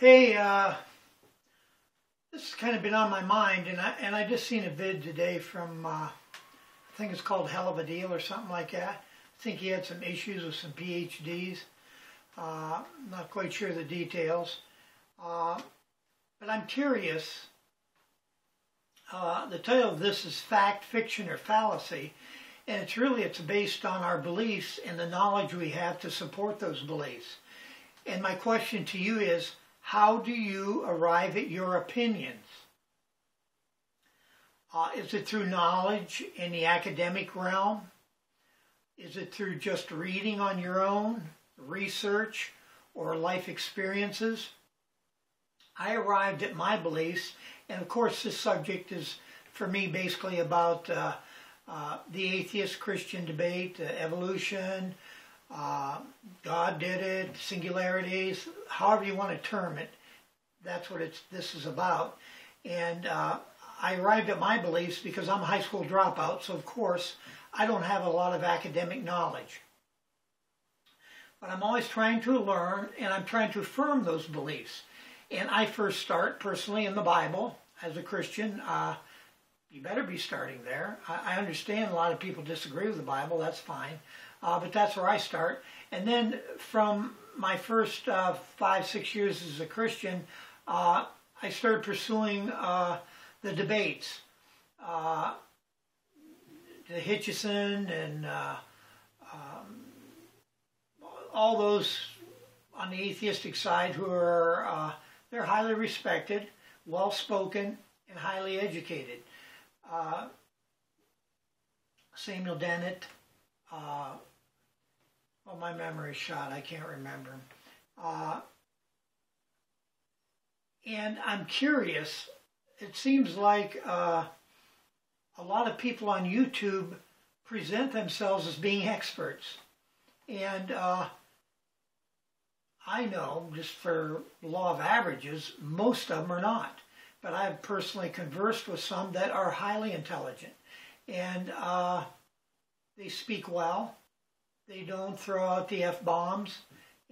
Hey, this has kind of been on my mind, and I just seen a vid today from I think it's called Hell of a Deal or something like that. I think he had some issues with some PhDs. Not quite sure the details, but I'm curious. The title of this is Fact, Fiction, or Fallacy, and it's based on our beliefs and the knowledge we have to support those beliefs. And my question to you is, how do you arrive at your opinions? Is it through knowledge in the academic realm? Is it through just reading on your own, research, or life experiences? I arrived at my beliefs, and of course this subject is, for me, basically about the atheist-Christian debate, evolution, God did it, singularities, however you want to term it. That's what this is about. And I arrived at my beliefs because I'm a high school dropout, so of course I don't have a lot of academic knowledge. But I'm always trying to learn, and I'm trying to affirm those beliefs. And I first start personally in the Bible. As a Christian, you better be starting there. I understand a lot of people disagree with the Bible, that's fine. But that's where I start. And then from my first 5-6 years as a Christian, I started pursuing the debates. The Hitchison and all those on the atheistic side who are, they're highly respected, well-spoken, and highly educated. Samuel Dennett, well, my memory's shot, I can't remember. And I'm curious, it seems like a lot of people on YouTube present themselves as being experts. And I know, just for law of averages, most of them are not. But I've personally conversed with some that are highly intelligent. And they speak well. They don't throw out the F-bombs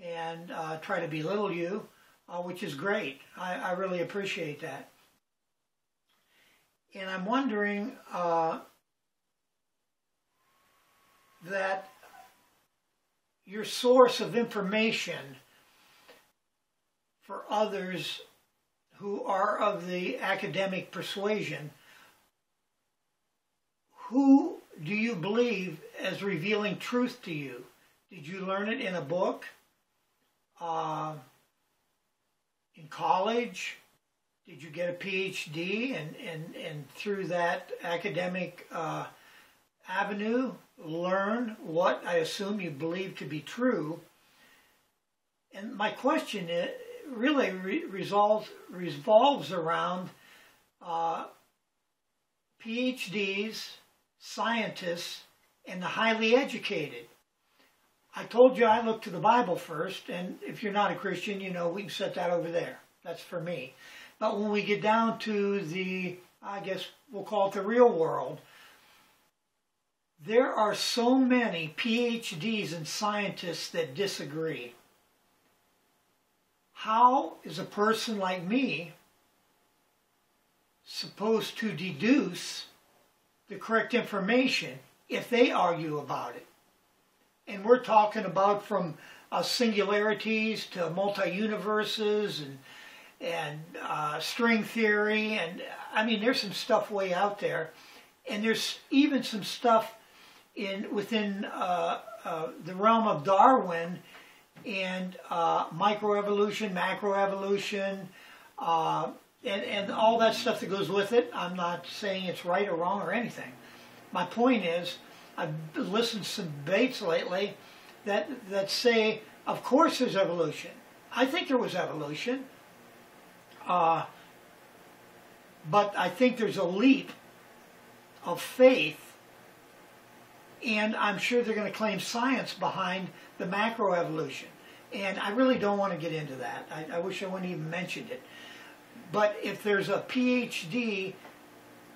and try to belittle you, which is great. I really appreciate that. And I'm wondering that your source of information for others who are of the academic persuasion, who do you believe as revealing truth to you? Did you learn it in a book? In college? Did you get a PhD and through that academic avenue learn what I assume you believe to be true? And my question really revolves around PhDs, scientists, and the highly educated. I told you I look to the Bible first, and if you're not a Christian, you know, we can set that over there. That's for me. But when we get down to the, I guess we'll call it the real world, there are so many PhDs and scientists that disagree. How is a person like me supposed to deduce the correct information if they argue about it? And we're talking about from singularities to multi-universes and string theory, and I mean there's some stuff way out there, and there's even some stuff within the realm of Darwin and microevolution, macroevolution, and all that stuff that goes with it. I'm not saying it's right or wrong or anything. My point is, I've listened to some debates lately that say, of course there's evolution. I think there was evolution. But I think there's a leap of faith, and I'm sure they're going to claim science behind the macroevolution. And I really don't want to get into that. I wish I wouldn't even mentioned it. But if there's a PhD,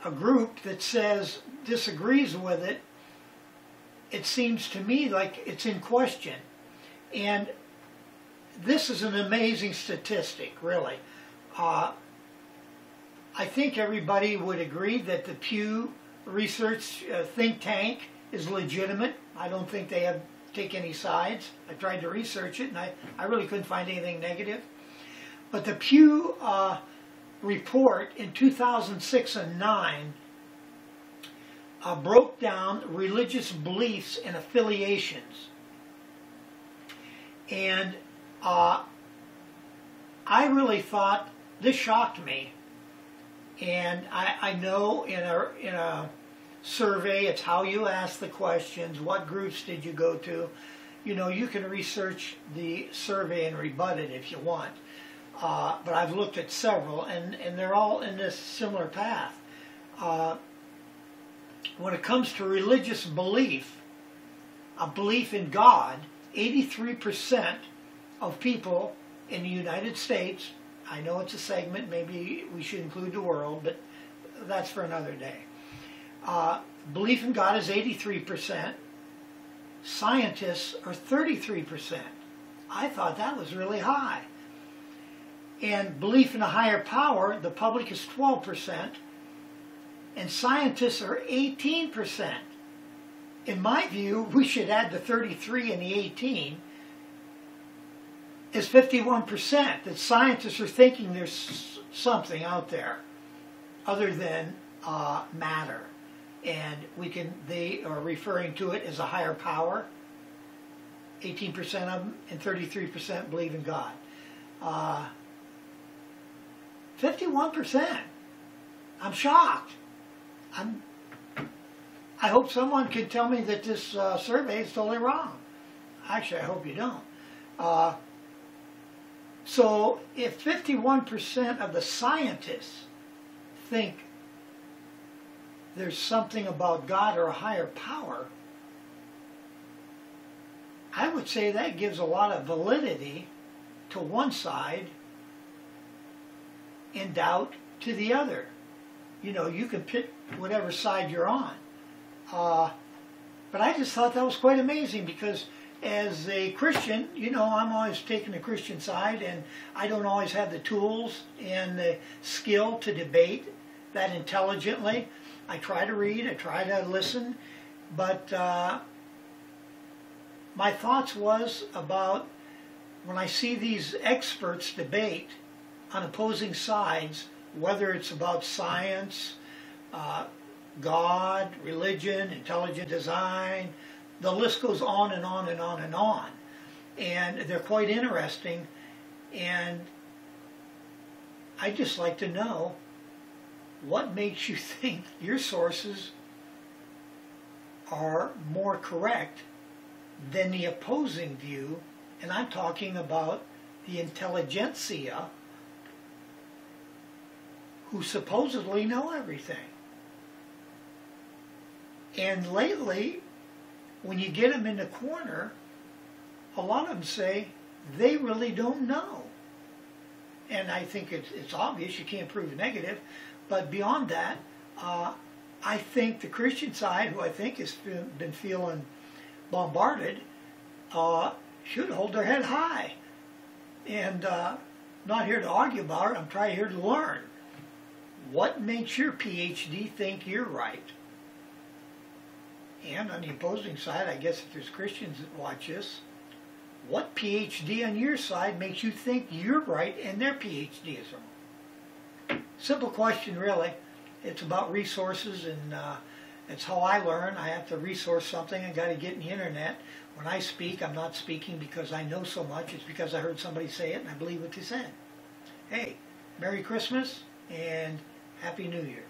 a group that disagrees with it, it seems to me like it's in question. And this is an amazing statistic, really. I think everybody would agree that the Pew Research think tank is legitimate. I don't think they take any sides. I tried to research it, and I really couldn't find anything negative. But the Pew report in 2006 and 9 broke down religious beliefs and affiliations. And I really thought, this shocked me. And I know in a survey, it's how you ask the questions, what groups did you go to. You know, you can research the survey and rebut it if you want. But I've looked at several, and they're all in this similar path. When it comes to religious belief, a belief in God, 83% of people in the United States, I know it's a segment, maybe we should include the world, but that's for another day. Belief in God is 83%. Scientists are 33%. I thought that was really high. And belief in a higher power, the public is 12%, and scientists are 18%. In my view, we should add the 33 and the 18 is 51%, that scientists are thinking there's something out there other than matter. And they are referring to it as a higher power. 18% of them, and 33% believe in God. 51%. I'm shocked. I hope someone can tell me that this survey is totally wrong. Actually, I hope you don't. So if 51% of the scientists think there's something about God or a higher power, I would say that gives a lot of validity to one side and doubt to the other. You know, you can pick whatever side you're on. But I just thought that was quite amazing, because as a Christian, you know, I'm always taking the Christian side, and I don't always have the tools and the skill to debate that intelligently. I try to read, I try to listen, but my thoughts was about when I see these experts debate on opposing sides, whether it's about science, God, religion, intelligent design, the list goes on and on and on and on. And they're quite interesting, and I'd just like to know what makes you think your sources are more correct than the opposing view, and I'm talking about the intelligentsia who supposedly know everything. And lately, when you get them in the corner, a lot of them say they really don't know. And I think it's obvious, you can't prove negative, but beyond that, I think the Christian side, who I think has been feeling bombarded, should hold their head high. And not here to argue about it, I'm trying here to learn. What makes your PhD think you're right? And on the opposing side, I guess if there's Christians that watch this, what PhD on your side makes you think you're right and their PhD is wrong? Simple question, really. It's about resources, and it's how I learn. I have to resource something. I got to get in the internet. When I speak, I'm not speaking because I know so much. It's because I heard somebody say it and I believe what they said. Hey, Merry Christmas and Happy New Year.